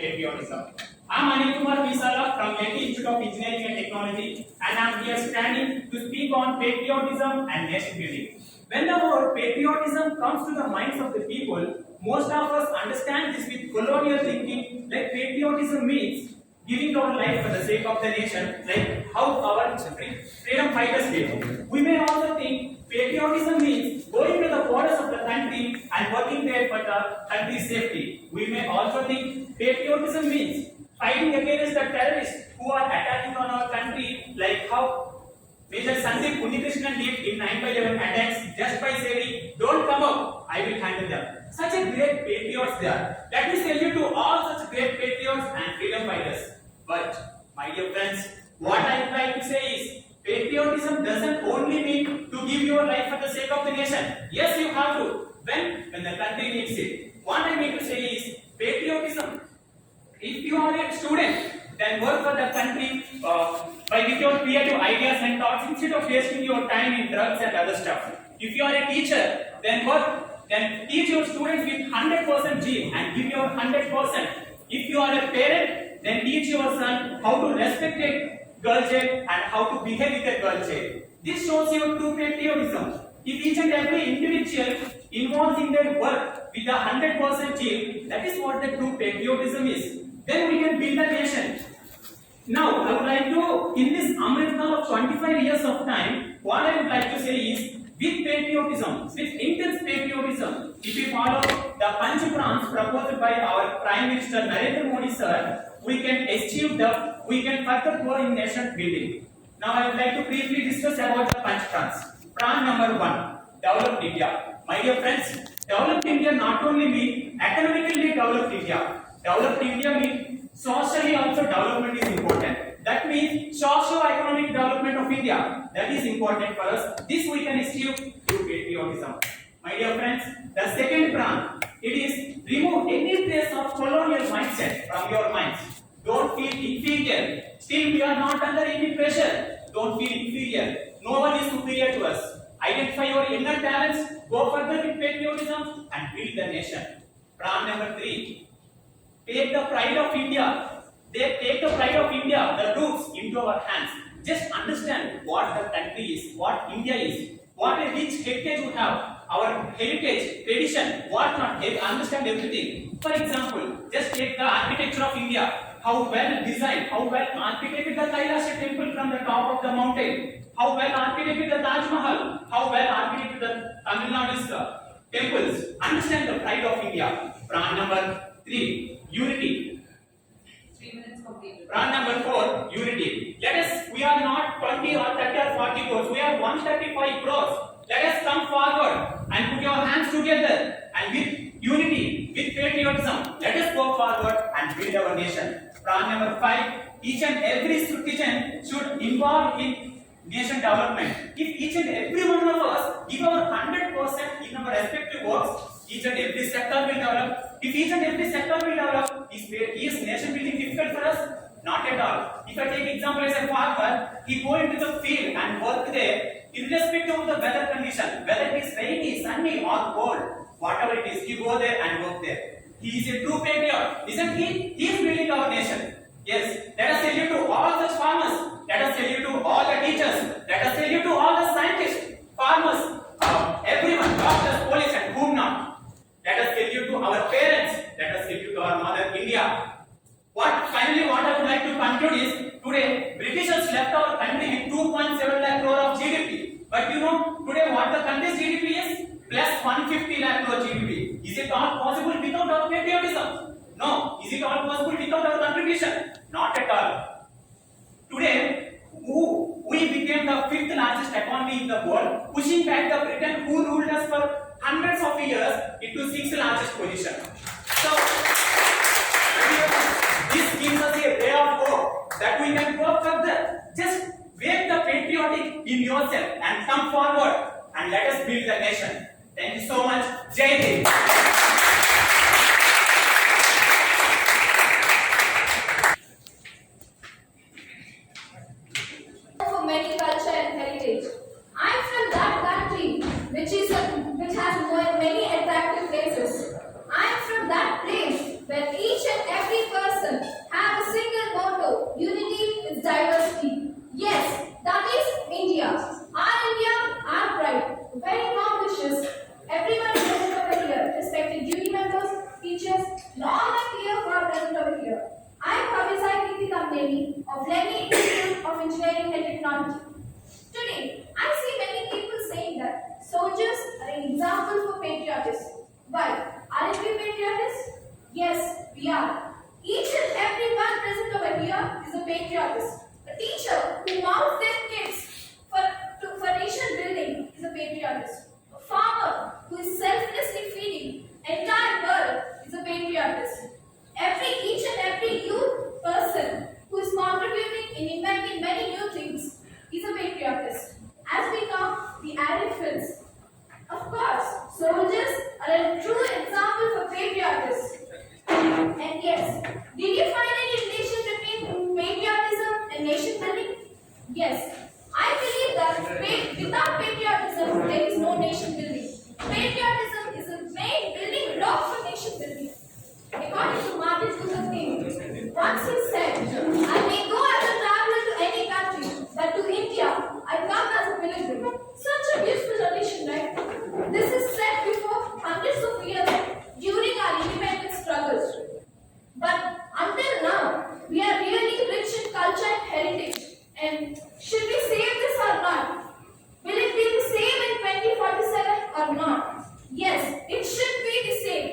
patriotism. I'm Anil Kumar Visala from Delhi Institute of Engineering and Technology, and I'm here standing to speak on patriotism and nation building. When the word patriotism comes to the minds of the people, most of us understand this with colonial thinking, like patriotism means giving our life for the sake of the nation, like how our freedom fighters did. We may also think patriotism means going to the borders of the country and working there for the country's safety. We may also think patriotism means fighting against the terrorists who are attacking on our country, like how Major Sandeep Unnikrishnan did in 9/11 attacks just by saying, "Don't come up, I will handle them." Such a great patriots they are. Let me tell you to all such great patriots and freedom fighters. But, my dear friends, what I would like to say is, patriotism doesn't only mean to give your life for the sake of the nation. Yes, you have to, when the country needs it. What I mean to say is, patriotism, if you are a student, then work for the country by with your creative ideas and thoughts instead of wasting your time in drugs and other stuff. If you are a teacher, then teach your students with 100% zeal and give your 100%. If you are a parent, then teach your son how to respect a girl child and how to behave with a girl child. This shows your true patriotism. If each and every individual involves in their work with a 100% zeal, that is what the true patriotism is. Then we can build a nation. Now, I would like to, in this Amritkaal of 25 years of time, what I would like to say is, with patriotism, with intense patriotism, if we follow the Panch Prans proposed by our Prime Minister Narendra Modi sir, we can further go in nation building. Now, I would like to briefly discuss about the Panch Prans. Pran number 1, developed India. My dear friends, developed India not only means economically developed India. Developed India means socially also development is important. That means socio-economic development of India. That is important for us. This we can achieve through patriotism. My dear friends, the second pran, it is remove any trace of colonial mindset from your minds. Don't feel inferior. Still we are not under any pressure. Don't feel inferior. No one is superior to us. Identify your inner talents, go further with patriotism and build the nation. Pran number 3. Take the pride of India. They take the pride of India, the roots, into our hands. Just understand what the country is, what India is, what a rich heritage we have, our heritage, tradition, what not. Understand everything. For example, just take the architecture of India. How well designed, how well architected the Kailash temple from the top of the mountain. How well architected the Taj Mahal. How well architected the Tamil Nadu's temples. Understand the pride of India. Pran number 3, unity. 3 minutes completed. Pran number 4, unity. We are not 20 or 30 or 40 crores, we are 135 crores. Let us come forward and put your hands together and with unity, with patriotism, let us go forward and build our nation. Pran number 5, each and every citizen should involve in nation development. If each and every one of us give our 100% in our respective works, each and every sector will develop. If each and every sector will develop, is nation building difficult for us? Not at all. If I take example as a farmer, he go into the field and work there, irrespective of the weather condition, whether it is rainy, sunny or cold, whatever it is, he go there and work there. He is a true patriot, isn't he? He is building our nation. Yes, let us tell you to all the farmers, let us tell you to all the teachers, let us tell you to all the scientists, farmers, everyone, doctors, police and whom not. Let us tell you to our parents, let us tell you to our mother India. Finally, what I would like to conclude is, today, Britishers left our country with 2.7 lakh crore of GDP. But you know, today what the country's GDP is? Plus 150 lakh crore GDP. Is it all possible without our patriotism? No. Is it all possible without our contribution? Not at all. Today, we became the 5th largest economy in the world, pushing back the Britain who ruled us for hundreds of years into 6th largest position. So, this gives us a ray of hope that we can go further. Just wake the patriotic in yourself and come forward and let us build the nation. Thank you so much. Jai Hind. For many culture and heritage. I'm from that country which has many attractive places. I'm from that place where each and every person patriotist. A teacher who mouths their kids for nation building is a patriotist. A farmer who is selflessly feeding entire world is a patriotist. Each and every youth person who is contributing in inventing many new things is a patriotist. As we come, the added films. Of course, soldiers are a true example for patriotism. And yes, did you find any relation between patriotism and nation building? Yes, I believe that without patriotism, there is no nation building. Patriotism is the main building block for nation building. According to Martin Luther King, once he said, I may go as a traveler to any country, but to India, I come as a pilgrim. Such a beautiful tradition, right? This is said before hundreds of years during our independence struggles. But until now, we are really rich in culture and heritage. And should we save this or not? Will it be the same in 2047 or not? Yes, it should be the same.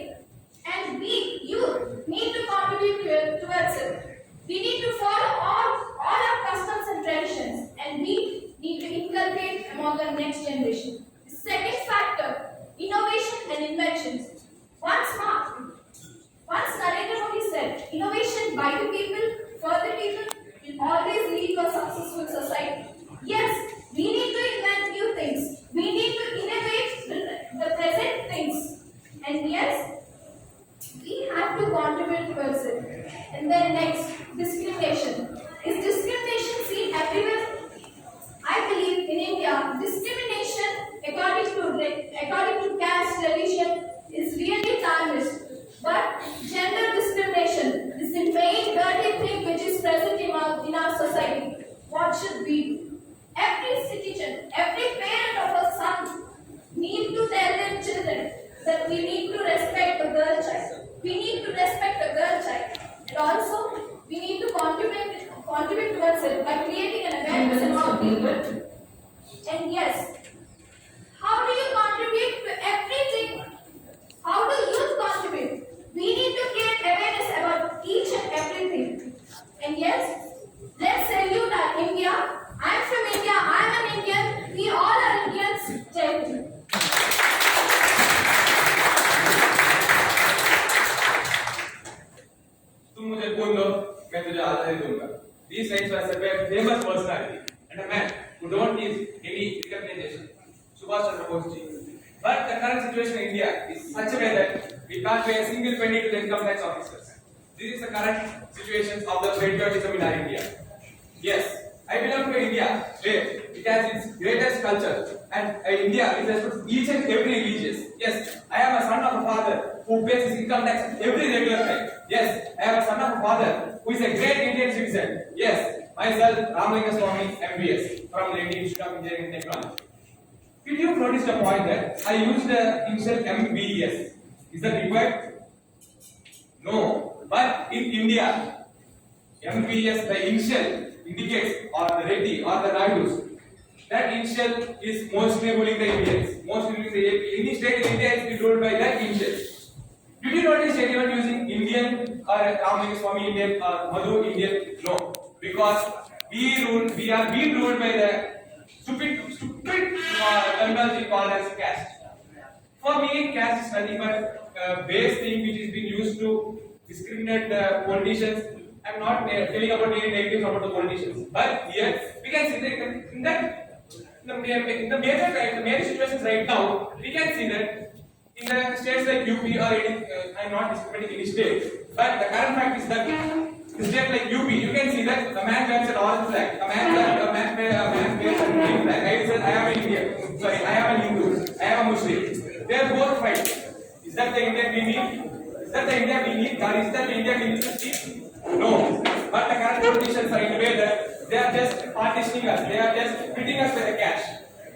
And we, youth, need to contribute towards it. We need to follow all our customs and traditions, and we need to inculcate among the next generation. The second factor, innovation and inventions. Once Narendra Modi said, innovation by the people, for the people, will always lead to a successful society. Yes, we need to invent new things. We need to innovate the present things. And yes, we have to contribute towards it. And then next, discrimination. Is discrimination seen everywhere? I believe in India, discrimination according to caste, religion is really timeless. But gender discrimination is the main dirty thing which is present in our society. What should we do? Every citizen, every parent of a son need to tell their children that we need to respect the girl child. We need to respect the girl child. And also, we need to contribute towards it by creating an awareness among people. And yes, how do you contribute to everything? How do youth contribute? We need to create awareness about each and everything. And yes, let's salute our India. I'm from India. I'm an Indian. We all are Indians. Jai Hind. तुम मुझे बोल दो मैं तुझे आजादी दूंगा. These lines were said by a famous personality and a man who don't need any recognition, Subhash Chandra Bose ji. But the current situation in India is such a way that we can't pay a single penny to the income tax officers. This is the current situation of the patriotism in our India. Yes, I belong to India where it has its greatest culture and India is respects each and every religion. Yes, I am a son of a father who pays his income tax every regular time. Yes, I am a son of a father who is a great Indian citizen. Yes, myself, Ramalinga Swami, MBS from the Indian Institute of Engineering and Technology. Did you notice the point that I used the initial MBS? Is that required? No. But in India, MBS, the initial indicates or the Reddy or the Naidus. That initial is mostly ruling the Indians. Mostly ruling the any state in India is ruled by that initial. Did you notice anyone using Indian or Ramalinga Swami Indian or Madhu Indian? No. Because we are being ruled by the stupid terminology called as caste. For me, caste is nothing but base thing which is being used to discriminate the politicians. I am not telling about any negatives about the politicians, but here we can see that in the major situations right now, we can see that in the states like UP or any, I am not discriminating any state, but the current fact is that in state like UP, you can see that a man wears an orange flag, a man wears a green flag. I am an Indian, sorry, I am an Hindu, I am a Muslim. They are both fighting. Is that the India we need? Is that the India we need? Or is that the India we need to see? No. But the current politicians are in a way that they are just partitioning us. They are just treating us with a cash.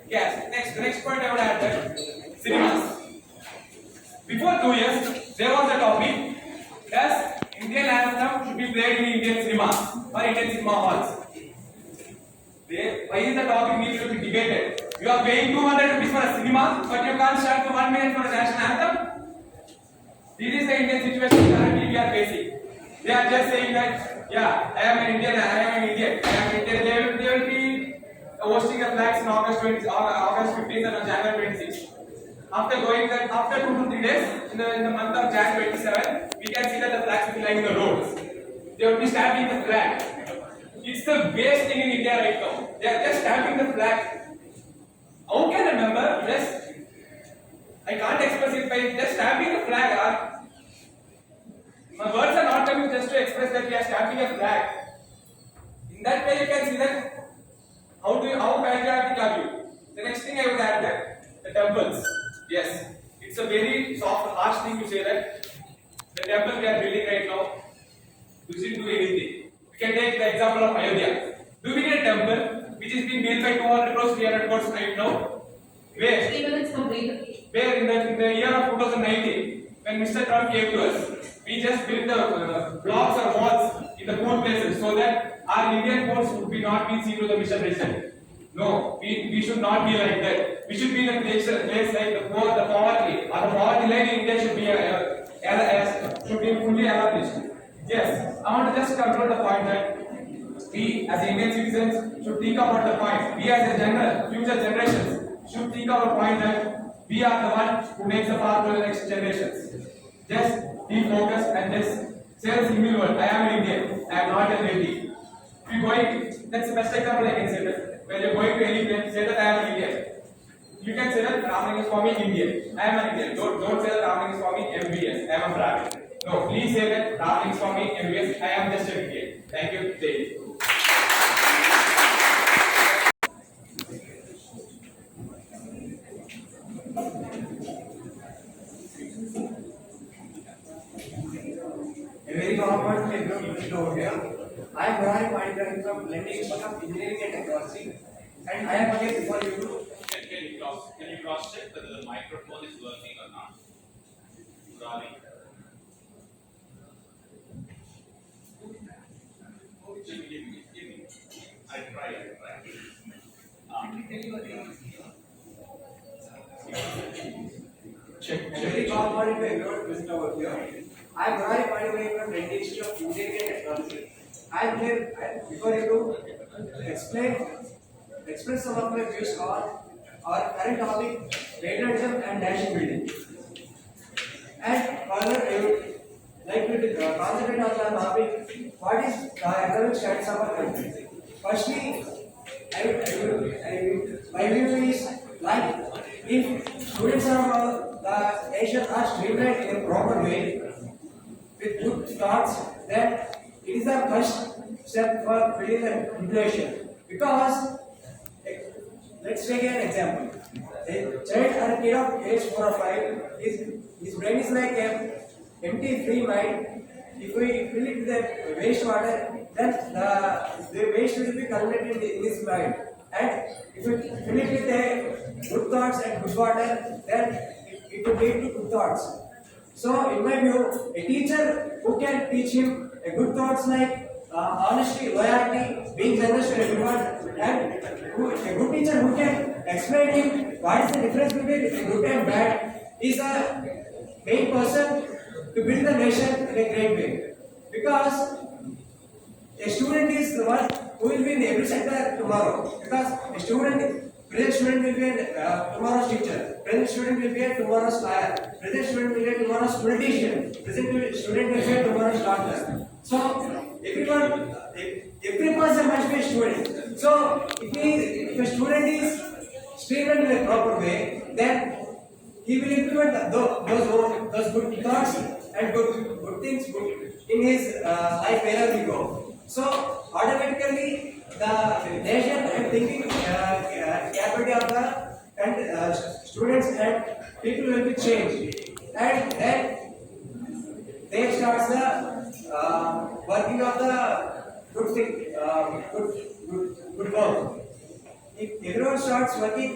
The next point I would add that cinemas. Before 2 years, there was a topic that Indian anthem should be played in Indian cinemas or Indian cinema halls. Why is the topic needs to be debated? You are paying 200 rupees for a cinema, but you can't start for 1 minute for a national anthem. This is the Indian situation currently we are facing. They are just saying that, yeah, I am an Indian, I am an Indian, I am an Indian. They will be hosting the flags in August 15th and on January 26th. After going that, after 2 to 3 days, in the month of January 27, we can see that the flags will be lying in the roads. They will be stamping the flag. It's the best thing in India right now. They are just stamping the flag. How can a member just, I can't express it by just stamping the flag. My words are not coming just to express that we are stamping a flag. In that way, you can see that how patriotic are you. The next thing I would add that the temples. Yes, it's a very soft, harsh thing to say that the temple we are building right now doesn't do anything. We can take the example of Ayodhya. Do we need a temple which is being built by 200 crores, 300 crores right now? Where? 3 minutes complete. Where in the year of 2019, when Mr. Trump came to us, we just built the blocks or walls in the poor places so that our Indian courts would be not be seen to the Mr. President. No, we should not be like that. We should be in a place like the poverty, or the poverty line in India should be fully established. Yes, I want to just conclude the point that we as Indian citizens should think about the point. We as a future generations should think about the point that we are the one who makes the path to the next generations. Just be focused and just say the single word. I am an Indian. I am not a lady. If you going, that's the best example I can say that. When you are going to any place, say that I am an Indian. You can say that Ramalinga Swami Indian. I am an Indian. Don't say that Ramalinga Swami MBS. I am a Brahmin. No, please say that Ramalinga Swami MBS. I am just an Indian. Thank you. Jai. A very common question over here. I am Raghu from Blending of Engineering and Technology, and I am here before you. Can you cross check whether the microphone is working or not? Rolling. Give me. I try. A very common question over here. I am Raghu from Blending of Engineering and Technology. I am here before you to explain some of my views on our current topic, patriotism and nation building. And further, I would like to concentrate on the topic, what is the economic status of our country. Firstly, my view is like if students of the nation are streamlined in a proper way with good thoughts, then it is the first step for building the population. Because let's take an example. A child or a kid of age 4 or 5, his brain is like an empty, free mind. If we fill it with the waste water, then the waste will be collected in his mind. And if we fill it with the good thoughts and good water, then it will lead to good thoughts. So, in my view, a teacher who can teach him a good thoughts like honesty, loyalty, being generous to everyone, and a good teacher who can explain him what is the difference between a good and bad is a main person to build the nation in a great way. Because a student is the one who will be in every sector tomorrow. Because present student will be tomorrow's teacher, present student will be tomorrow's lawyer, present student will be tomorrow's politician, present student will be tomorrow's doctor. So every person must be a student. So if a student is streamlined in a proper way, then he will implement those good thoughts and good things in his life wherever he go. So automatically the nation and thinking capability of the students and people will be changed, and then they starts the working of the good thing, good work. If everyone starts working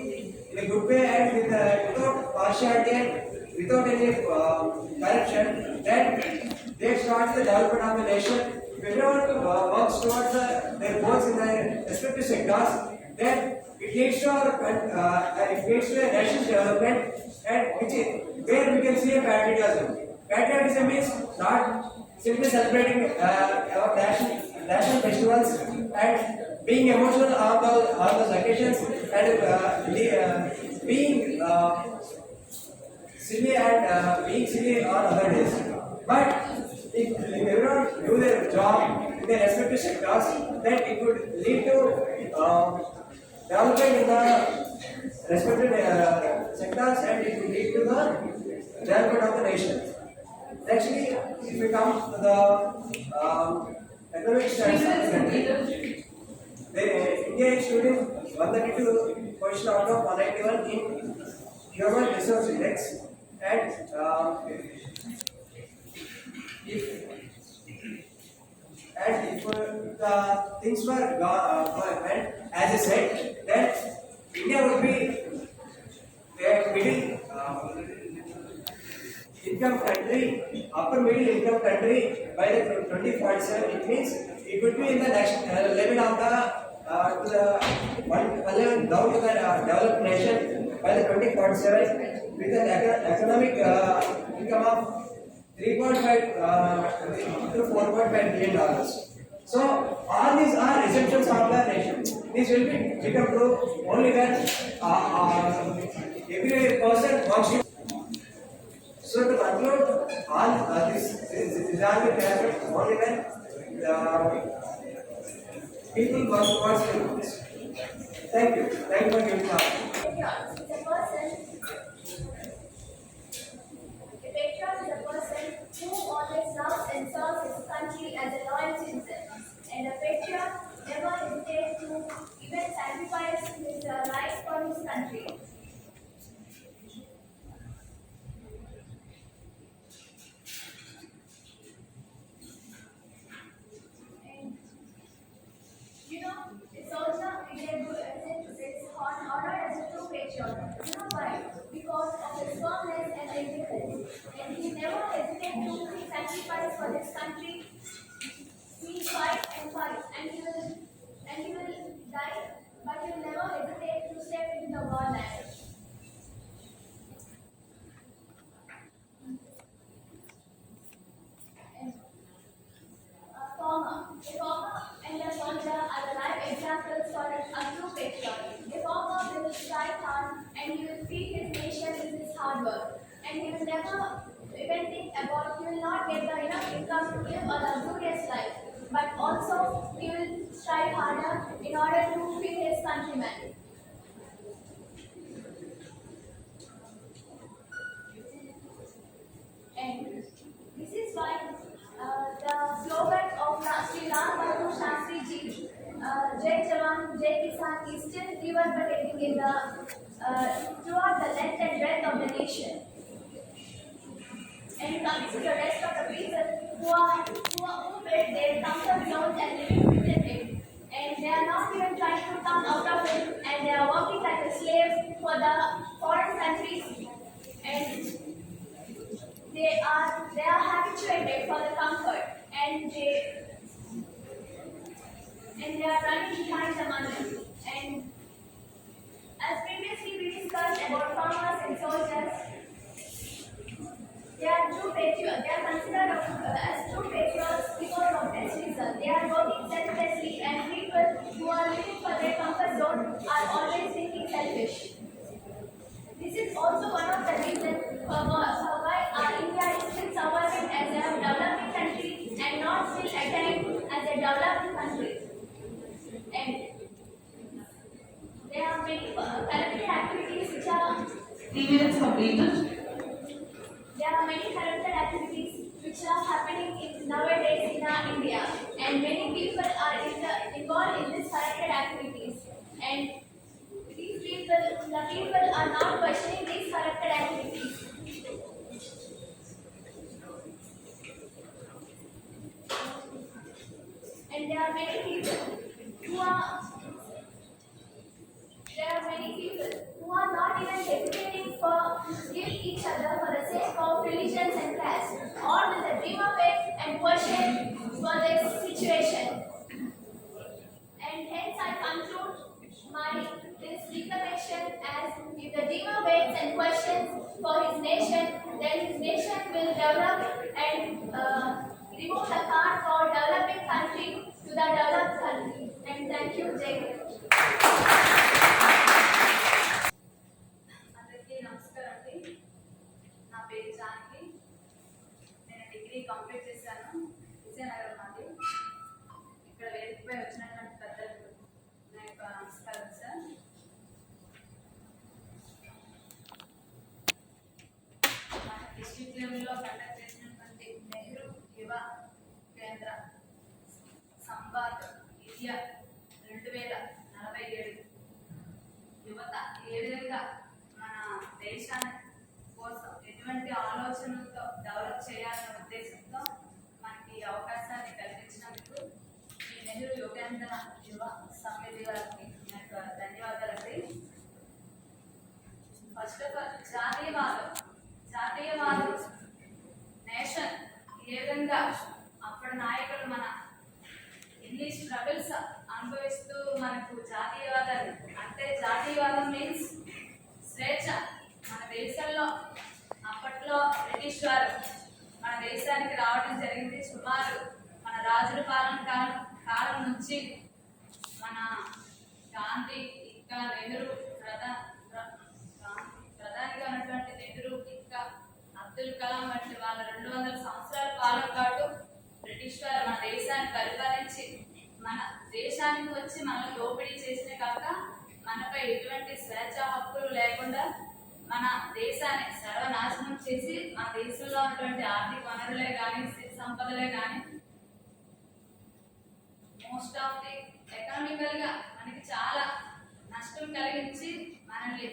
in a good way and without partiality and without any corruption, then they start the development of the nation. If everyone works towards their goals in their respective sectors, then it leads to a nation's development, and where we can see a patriotism. Patriotism is not simply celebrating our national festivals and being emotional on those occasions and being silly and being silly on other days. But if everyone do their job in their respective sectors, then it would lead to development in the respective sectors and it will lead to the development of the nation. Actually, if we come to the economic stance of the country, India is shooting 132 position out of 191 in human resource index, and if if the things were and as I said, then India would be a middle income country, upper middle income country by the 2047. It means it would be in the next level of the to the one level down to the developed nation by the 2047 with an economic income of 3.5 to 4.5 billion dollars. So all these are assumptions of the nation. This will become true only when every person wants to. So to conclude, all this are the aspects only when people work towards the goals. Thank you. Thank you for giving me the Patriot is a person. A patriot is a person who always loves and serves his country as a loyal citizen. And a patriot never hesitates to even sacrifice his life for his country. And you know, it's also it's honored as a true patriot. You know why? Because of his firmness and endurance. And he never hesitates to sacrifice for his country. He fights and fights, and he will die, but he will never hesitate to step into the war line. And a farmer and a soldier are the live examples for a true patriot. A farmer will strive hard and he will feed his nation with his hard work. And he will never even think about, he will not get the enough income to live a luxurious life. But also, he will strive harder in order to feed his countrymen. And this is why the slogan of Sri Raghu Shastri Ji, Jai Jawan, Jai Kisan, is still reverberating in the throughout the length and breadth of the nation. And coming to the rest of the people who built their comfort zones and living within it, and they are not even trying to come out of it, and they are working like a slave for the foreign countries, and they are habituated for the comfort, and they are running behind the money. And as previously we discussed about farmers and soldiers, they are true patriots. They are considered as true patriots because of this reason. They are working selflessly, and people who are living for their comfort zone are always thinking selfish. This is also one of the reasons for why our India is still surviving as a developing country and not still attaining as a developing country. And there are many current activities which are 3 minutes completed. There are many corrupted activities which are happening nowadays in our India, and many people are involved in these corrupted activities. And the people are not questioning these corrupted activities. And there are many people who are not even hesitating for kill each other for the sake of religions and caste, or with a dream of it and question for this situation. And hence I conclude this declaration as if the dreamer waits and questions for his nation, then his nation will develop and remove the card called developing country to the developed country. And thank you, Jai Hind. అందరికీ నమస్కారం అండి. నా పేరు జానకి. నేను degree complete చేశాను. విజయనగరం మాది. ఇక్కడ వేదికపై వచ్చినటువంటి పెద్దలకు నా యొక్క నమస్కారం సార్. మన డిస్ట్రిక్ట్ లెవెల్లో కండక్ట్ చేసినటువంటి నెహ్రూ యువ కేంద్ర సంవాద్ ఇండియా 2047 యువత ఏ విధంగా మన దేశాన్ని కోసం ఎటువంటి ఆలోచనలతో డెవలప్ చేయాలనే ఉద్దేశంతో మనకి ఈ అవకాశాన్ని కల్పించినందుకు ఈ నెహ్రూ యువకేంద్ర యువ సమితి వారికి నాకు ధన్యవాదాలండి. ఫస్ట్ ఆఫ్ ఆల్ జాతీయవాదం నేషన్ ఏ విధంగా అప్పటి నాయకులు మన ఎన్ని స్ట్రగుల్స్ అనుభవిస్తూ మనకు జాతీయవాదాన్ని అంటే జాతీయవాదం మీన్స్ స్వేచ్ఛ. మన దేశంలో అప్పట్లో బ్రిటిష్ వారు మన దేశానికి రావడం జరిగింది. సుమారు మన రాజుల కాలం నుంచి మన గాంధీ ఇంకా నెహ్రూ ప్రధానిగా ఉన్నటువంటి నెహ్రూ ఇంకా అబ్దుల్ కలాం వంటి వాళ్ళ 200 సంవత్సరాల కాలం పాటు బ్రిటిష్ వారు మన దేశాన్ని పరిపాలించి మన దేశానికి వచ్చి మనల్ని దోపిడీ చేసినే కాక మనపై ఎటువంటి స్వేచ్ఛ హక్కులు లేకుండా మన దేశాన్ని సర్వనాశనం చేసి మన దేశంలో ఉన్నటువంటి ఆర్థిక వనరులే కానీ సంపదలే కానీ మోస్ట్ ఆఫ్ ది ఎకనామికల్ గా మనకి చాలా నష్టం కలిగించి మనల్ని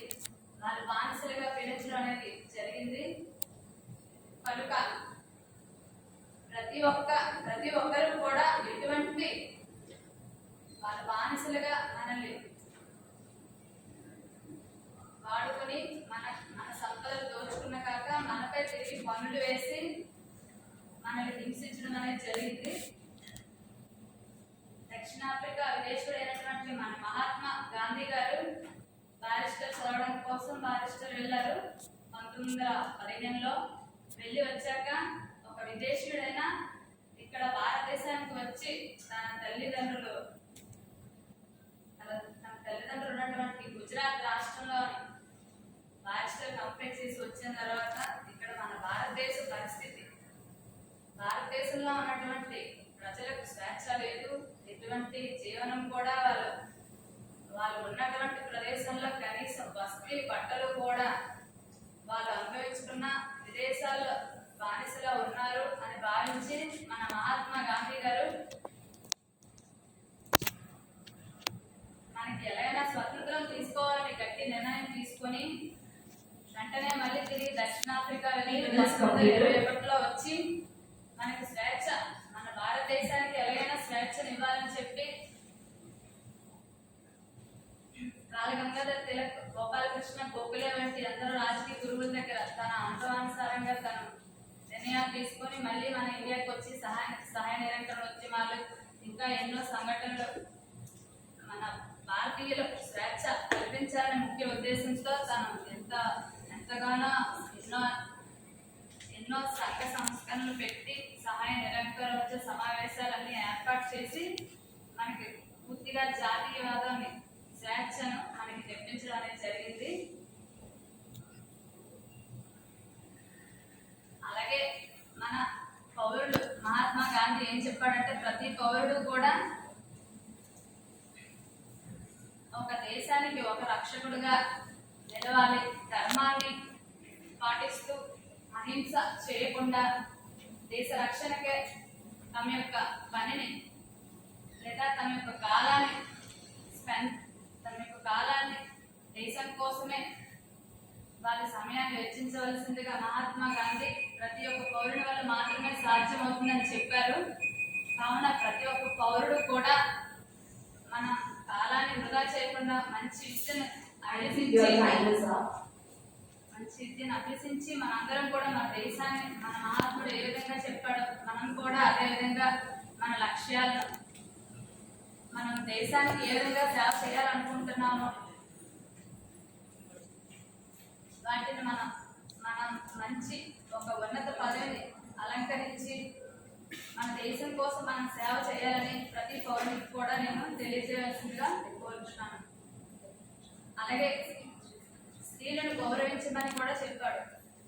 వాళ్ళు బానిసలుగా పీడించడం అనేది జరిగింది. కనుక ప్రతి ఒక్కరు కూడా ఎటువంటి వాళ్ళ బానిసలుగా మనల్ని వాడుకొని మన సంపదలు దోచుకున్న కాక మనపై తిరిగి పన్నులు వేసి మనల్ని హింసించడం అనేది జరిగింది. దక్షిణాఫ్రికా విదేశీయుడైనటువంటి మన మహాత్మా గాంధీ గారు బారిస్టర్ చదవడం కోసం బారిస్టర్ వెళ్ళారు. 1915లో వెళ్ళి వచ్చాక ఒక విదేశీయుడైనా ఇక్కడ భారతదేశానికి వచ్చి తన తల్లిదండ్రులు ఉన్నటువంటి గుజరాత్ రాష్ట్రంలో బారిస్టర్ కంప్లీట్ చేసి వచ్చిన తర్వాత ఇక్కడ మన భారతదేశ పరిస్థితి, భారతదేశంలో ఉన్నటువంటి ప్రజలకు స్వేచ్ఛ లేదు, ఎటువంటి జీవనం కూడా వాళ్ళు ఉన్నటువంటి ప్రదేశంలో కనీసం వసతి బట్టలు కూడా వాళ్ళు అనుభవించుకున్న విదేశాల్లో బానిసలా ఉన్నారు అని భావించి మన మహాత్మా గాంధీ గారు మనకి ఎలాగైనా స్వతంత్రం తీసుకోవాలని గట్టి నిర్ణయం తీసుకొని వెంటనే మళ్ళీ తిరిగి దక్షిణాఫ్రికా వెళ్ళి 1921లో వచ్చి మనకి స్వేచ్ఛ, మన భారతదేశానికి ఎలాగైనా స్వేచ్ఛనివ్వాలని చెప్పి గంగాధర్ తిలక్, గోపాలకృష్ణ గోఖలే వంటి అందరూ రాజకీయ గురువుల దగ్గర తన అనుభవానుసారంగా తను నిర్ణయాలు తీసుకొని మళ్ళీ మన ఇండియాకి వచ్చి సహాయ నిరంకరణ ఉద్యమాలు ఇంకా ఎన్నో సంఘటనలు మన భారతీయుల స్వేచ్ఛ కల్పించాలనే ముఖ్య ఉద్దేశంతో తను ఎంతగానో ఎన్నో సంఘ సంస్కరణలు పెట్టి సహాయ నిరంకర సమావేశాలన్నీ ఏర్పాటు చేసి మనకి పూర్తిగా జాతీయవాదాన్ని స్వేచ్ఛను మనకి తెప్పించడం అనేది జరిగింది. అలాగే మన పౌరులు మహాత్మా గాంధీ ఏం చెప్పాడంటే ప్రతి పౌరుడు కూడా ఒక దేశానికి ఒక రక్షకుడుగా నిలవాలి, ధర్మాన్ని పాటిస్తూ అహింస చేయకుండా దేశ రక్షణకే తమ యొక్క పనిని లేదా తమ యొక్క కాలాన్ని దేశం కోసమే వాళ్ళ సమయాన్ని వెచ్చించవలసిందిగా మహాత్మా గాంధీ ప్రతి ఒక్క పౌరుని వల్ల మాత్రమే సాధ్యమవుతుందని చెప్పారు. కావున ప్రతి ఒక్క పౌరుడు కూడా మన కాలాన్ని వృధా చేయకుండా మంచి విద్యను అభ్యసించి మనందరం కూడా మన దేశాన్ని మన మహాత్ముడు ఏ విధంగా చెప్పాడో మనం కూడా అదే విధంగా మన లక్ష్యాలను మనం దేశానికి ఏ విధంగా సేవ చేయాలనుకుంటున్నామో వాటిని మనం మంచి ఒక ఉన్నత పదవిని అలంకరించి మన దేశం కోసం మనం సేవ చేయాలని ప్రతి పౌరునికి కూడా నేను తెలియజేయాల్సిందిగా కోరుతున్నాను. అలాగే స్త్రీలను గౌరవించమని కూడా చెప్పాడు.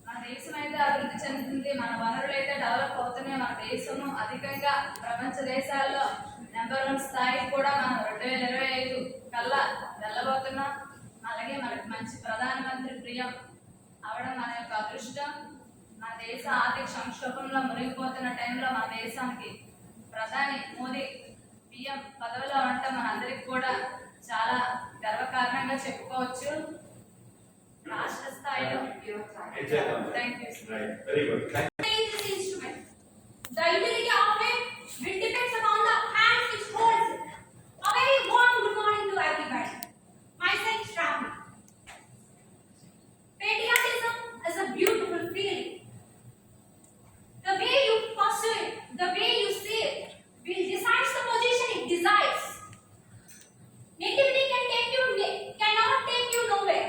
మన దేశం అయితే అభివృద్ధి చెందుతుంది, మన వనరులు అయితే డెవలప్ అవుతున్నాయి. మన దేశము అధికంగా ప్రపంచ దేశాల్లో నెంబర్ 1 స్థాయికి కూడా మనం 2025 కల్లా వెళ్ళబోతున్నాం. అలాగే మనకి మంచి ప్రధానమంత్రి ప్రియం అవడం మన యొక్క అదృష్టం. మన దేశ ఆర్థిక సంక్షోభంలో మునిగిపోతున్న టైంలో మన దేశానికి ప్రధాని మోదీ పిఎం పదవిలో ఉండటం మనందరికి కూడా చాలా గర్వకారణంగా చెప్పుకోవచ్చు. రాష్ట్ర స్థాయిలో thank you. Very good. This instrument. The utility of it will depends upon the hands which holds it. A very warm good morning to everybody. Myself, Raghu. Patriotism is a beautiful feeling. The way you pursue it, the way you say it, will decide the position it desires. Negativity cannot take you nowhere.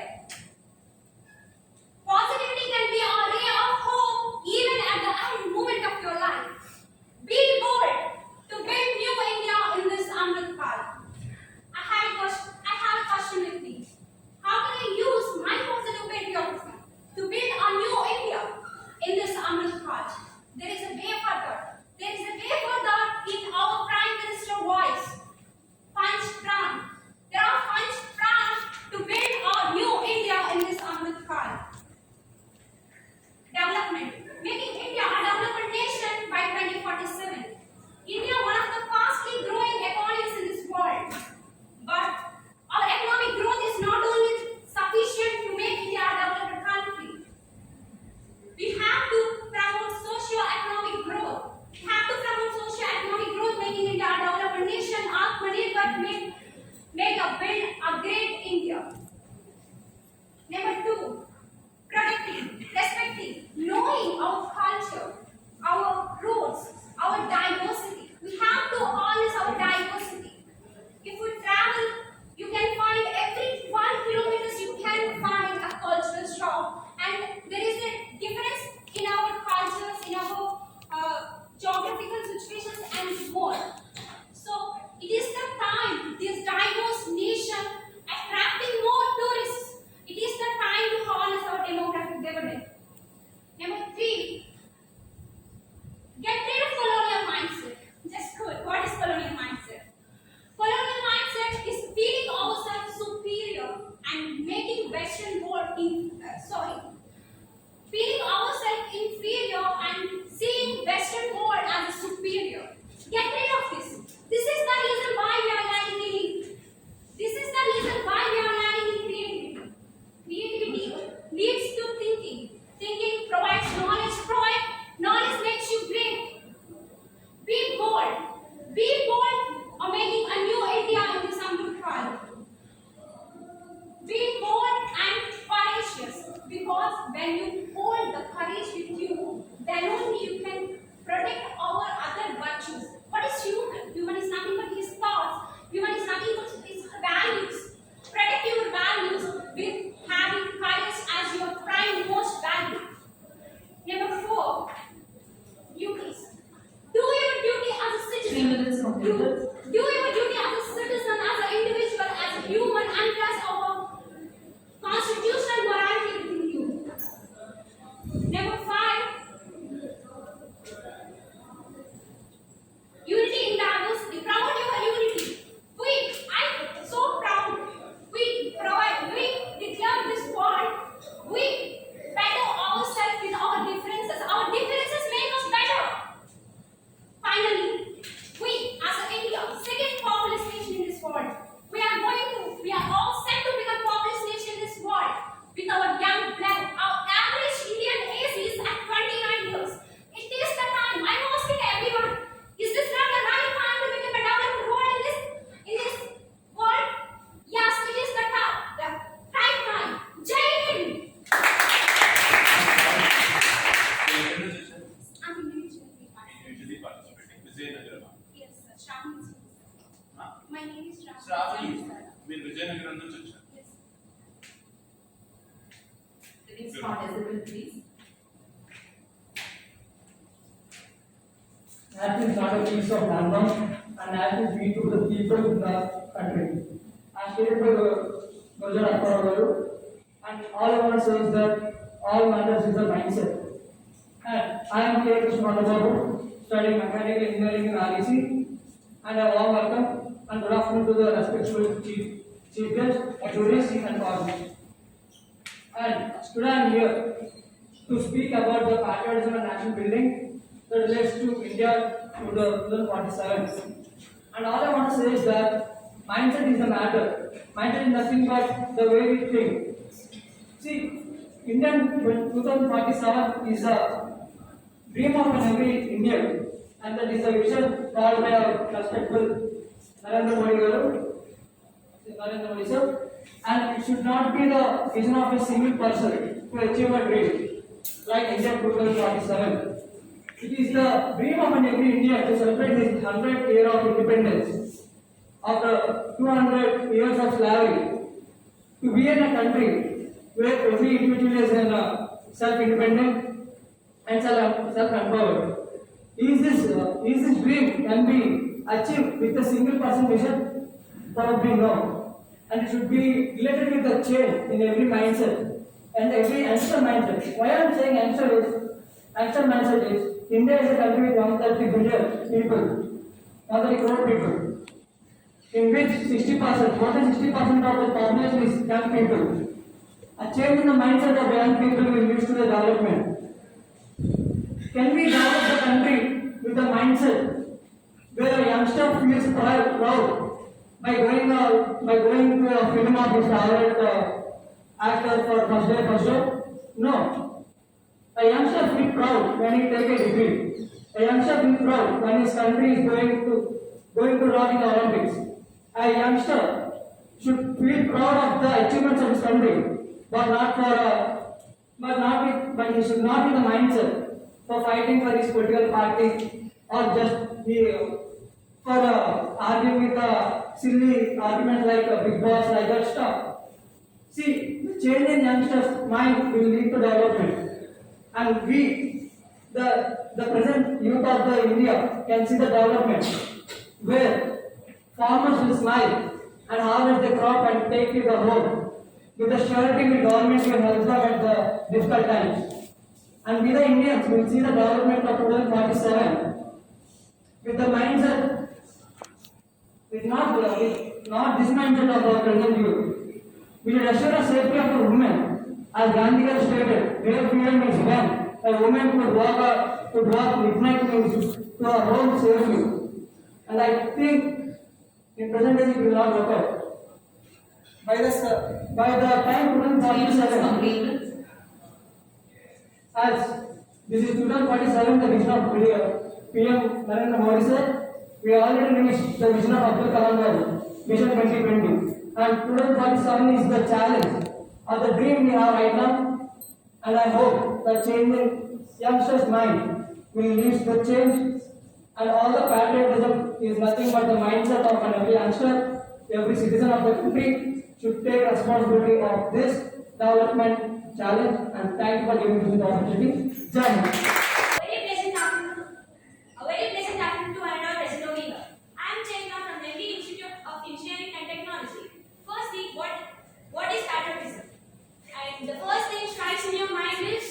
Positivity can be a ray of hope even at the end moment of your life. Be bold to build new India in this Amrit Kaal. I have a question with me. How can I use my positive patriotism to build a new India in this Amrit Kaal? There is a way for that. There is a way for that in our Prime Minister voice. Punch Pran. There are punch Pran to build a new India in this Amrit Kaal. Development. Making India a developed nation by 2047. India, one of the fastly growing economies in this world. But our economic growth is not only sufficient to make India a developed country. We have to promote socio-economic growth. We have to promote socio-economic growth, making India a developed nation. Atmanirbhar make a build a great India. Number 2. Protecting, respecting, knowing our culture, our roots, our diversity. We have to harness our diversity. If we travel, you can find every 1 kilometer you can find a cultural shop, and there is a difference in our cultures, in our geographical situations, and more. So it is the time this diverse nation attracting more tourists. It is the time to harness our demographic dividend. Number 3, get rid of colonial mindset. Just good. What is colonial mindset? Colonial mindset is feeling ourselves superior and making Western world feeling ourselves inferior and seeing Western world as superior. Get rid of this. This is the reason why we are lagging in it. This is the reason why we are lagging in creativity. Creativity leads to thinking. Thinking provides knowledge. Knowledge makes you great. Be bold. Be bold of making a new India in this Amrit Kaal. Be bold and courageous, because when you hold the courage with you, then only you can protect our other virtues. What is human? Human is nothing but his thoughts. Human is nothing but his values. Protect your values with having courage as your prime most value. Number 4, duties. Do your duty as a 3 citizen. minutes completed. Do your duty as a citizen, as an individual, as a human, and trust our constitutional morality within you. Number 5, unity in diversity. Promote your unity. I'm so proud. We declare this world. We better ourselves with our differences. Our differences make us better. Finally, we as a India, second populous nation in this world, we are all set to become populous nation in this world with our young blood. Our average Indian age is at 29 years. It is the time. I'm asking everyone, is this not the right time to become a developed world in this world? Yes, it is the right time. Jai Hind. I'm individually participating. Yes, sir. Shravani. My name is Shravani. మీరు విజయనగరం నుంచి వచ్చారు. Yes. The next participant, please. national is not a piece of random, and national is to the people in the country. As stated by Roger Akbar, and all I want to say is that all matters is the mindset. And I am here to studying mechanical engineering in REC, and a warm welcome and good afternoon to the respectful chief guest, jurists, and colleagues. And today I am here to speak about the patriotism and national building that relates to India to the 2047. And all I want to say is that mindset is the matter. Mindset is nothing but the way we think. See, Indian 2047 is a dream of every Indian, and that is a vision called by our respectful Narendra Modi sir. And it should not be the vision of a single person to achieve a dream like India 2047. It is the dream of an every Indian to celebrate his 100th year of independence after 200 years of slavery, to be in a country where every individual is self-independent and self-empowered. Is this dream can be achieved with a single person vision? Probably no. And it should be related with the change in every mindset and every youngster mindset. Why I am saying youngster mindset is India is a country with 130 billion people, 130 crore people, in which 60%, more than 60% of the population is young people. A change in the mindset of young people will lead to the development. Can we develop the country with a mindset where a youngster feels proud by going to a film of his favorite actor for first day? No. A youngster feels proud when he takes a degree. A youngster feels proud when his country is going to rock in the Olympics. A youngster should feel proud of the achievements of his country, but he should not be the mindset for fighting for his political party or just for arguing with silly arguments like a big boss, like that stuff. See, the change in youngsters' mind will lead to development, and we, the present youth of the India, can see the development where farmers will smile and harvest the crop and take it home. With the surety, the government will help them at the difficult times. And we, the Indians, will see the development of 2047 with the mindset, with not this mindset of our present youth. We should assure the safety of the women. As Gandhi has stated, where freedom is when a woman could walk midnight to her home safely. And I think in present days it will not work out. By the time 2047, as this is 2047, the vision of PM Narendra Modi sir, we already reached the vision of Abdul Kalam Vision 2020, and 2047 is the challenge or the dream we have right now. And I hope the change in youngsters' mind will lead to change, and all the patriotism is nothing but the mindset of every youngster, every citizen of the country should take responsibility of this development challenge. And thank you for giving me the opportunity. Jai Hind. A very pleasant afternoon to all our resident here. I am Chaitanya from the Delhi Institute of Engineering and Technology. Firstly, what is patriotism? And the first thing strikes in your mind is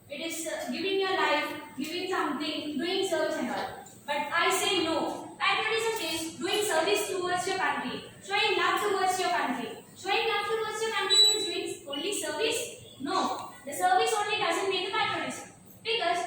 it is giving your life, giving something, doing service and all. But I say no. Patriotism is doing service towards your country, showing love towards your country. Showing love towards your country means doing only service? No. The service only doesn't make the patriotism. Because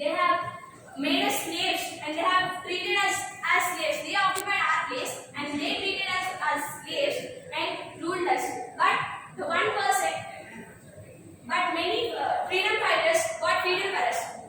They have made us slaves and they have treated us as slaves. They occupied our place and they treated us as slaves and ruled us. But the 1%, but many freedom fighters got freedom for us.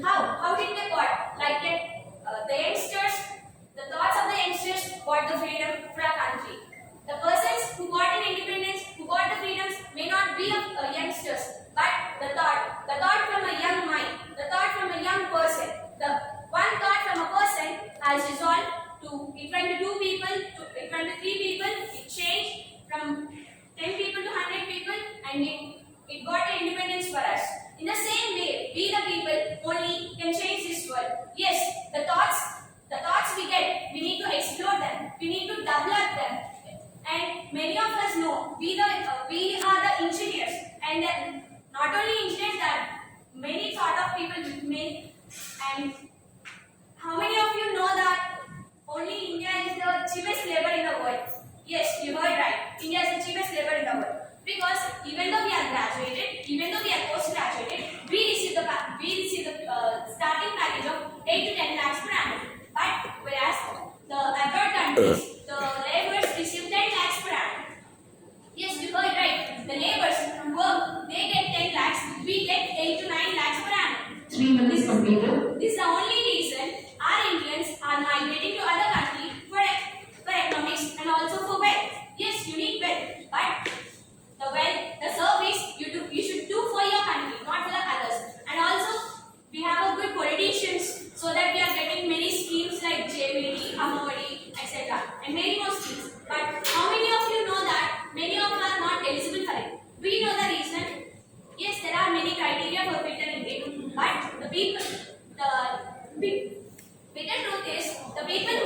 How did they got? Like the youngsters, the thoughts of the youngsters got the freedom for our country. The persons who got an independence, who got the freedoms, may not be of youngsters, but the thought from a young mind, the thought from a young person, the one thought from a person has resolved to, it went to 2 people, it went to 3 people, it changed from 10 people to 100 people, and it got an independence for us. In the same way, we the people only can change this world. Yes, the thoughts we get, we need to explore them, we need to develop them. And many of us know we are the engineers, and not only engineers, that many sort of people make. And how many of you know that only India is the cheapest labor in the world? Yes, you heard right. India is the cheapest labor in the world. Because even though we are graduated, even though we are postgraduated, we receive the starting package of 8 to 10 lakhs per annum. But whereas the abroad countries, the laborers receive 10 lakhs per annum. Yes, you heard right. The laborers from work, they get 10 lakhs, we get 8 to 9 lakhs per annum. 3 minutes completed. This is the only reason our Indians are migrating to other countries for economics and also for wealth. Yes, you need wealth, but the service you should do for your country, not for the others. And also, we have a good politicians, so that we are getting many schemes like JVD, Amodi, etc. and many more schemes. But how many of you know that many of us are not eligible for it? We know the reason. Yes, there are many criteria for filter intake, but the people, bitter truth is, the people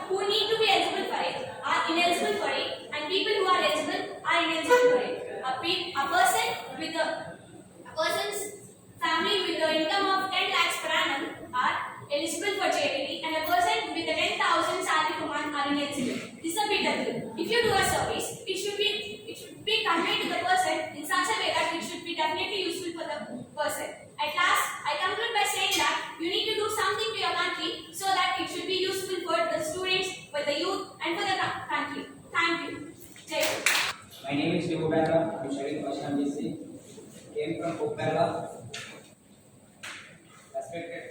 who need to be eligible for it are ineligible for it, and people who are eligible are ineligible for it. A person's family with the income of 10 lakhs per annum are eligible for JVD, and a person with a 10,000 salary per month are ineligible. This is a bitter truth. If you do a service, it should be conveyed to the person in such a way that it should be definitely useful for the person. At last, I conclude by saying that you need to do something to your country so that it should be useful for the students, for the youth, and for the country. Thank you. Jai Hind. My name is Raghu. I'm studying first MBC. Came from Kopala. Respected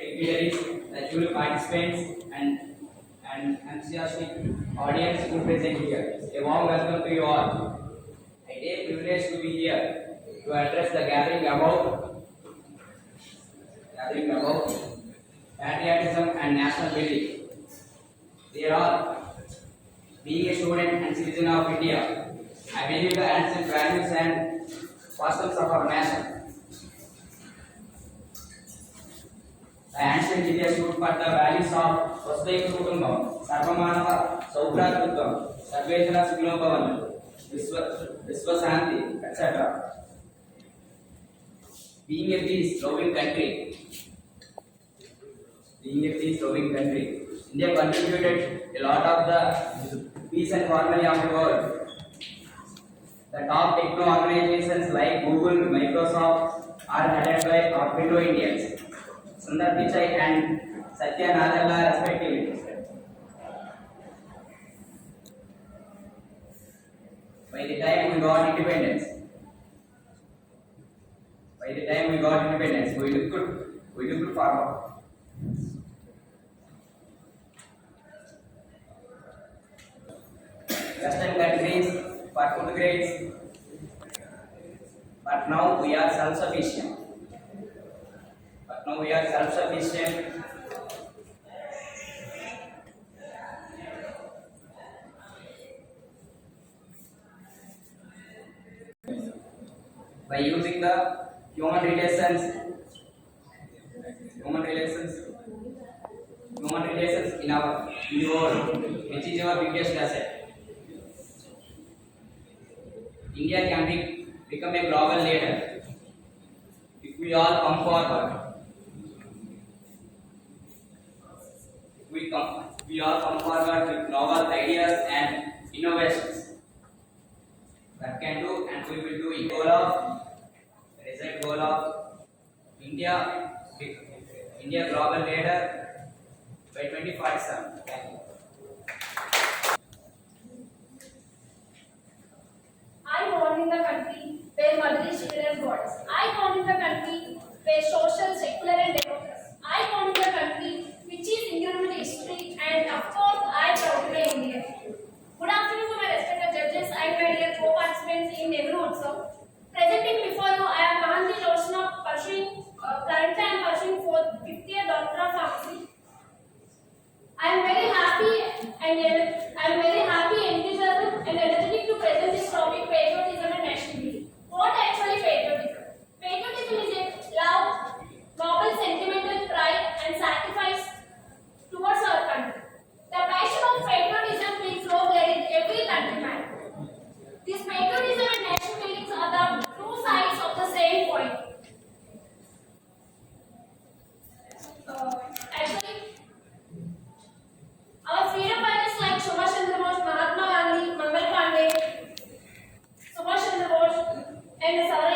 dignitaries, valued participants, and enthusiastic audience who present here. A warm welcome to you all. I take privilege to be here to address the gathering about patriotism and national building. They are being a student and citizen of India. I believe the ancient values and customs of our nation. The ancient India stood for the values of Vasudhaiva Kutumbam, Sarvamanava, Saubhratutvam, Sarvejana Sukhino Bhavantu, Vishwasanti, etc. Being a peace-loving country, India contributed a lot of the peace and harmony of the world. The top techno organizations like Google, Microsoft are headed by our fellow Indians, Sundar Pichai and Satya Nadella respectively. By the time we got independence, we looked forward. Western countries for food grades, but now we are self-sufficient. By using the human relations in the world, which is our biggest asset. India can become a global leader if we all come forward. We all come forward with novel ideas and innovations that can do and we will do it. Goal of India global leader by 2047. Thank you. I born in the country where mother is children gods. I born in the country where social, secular and democracy. I born in the country which is Indian history and of course I proud to be Indian. Good afternoon to my respected judges and my dear co-participants in Nehru Utsav. Presenting before you, I am Mahanti Joshna currently I am pursuing 5th year Doctor of Pharmacy. I am very happy, enthusiastic and energetic to present this topic, patriotism and nationalism. What actually patriotism? Patriotism is a love, noble, sentimental pride and sacrifice towards our country. The passion of patriotism will flow blood in every countryman. This patriotism and national feelings are the two sides of the same coin. Actually, our freedom fighters like Subhash Chandra Bose, Mahatma Gandhi, Mangal Pandey, Subhash Chandra Bose, and Sara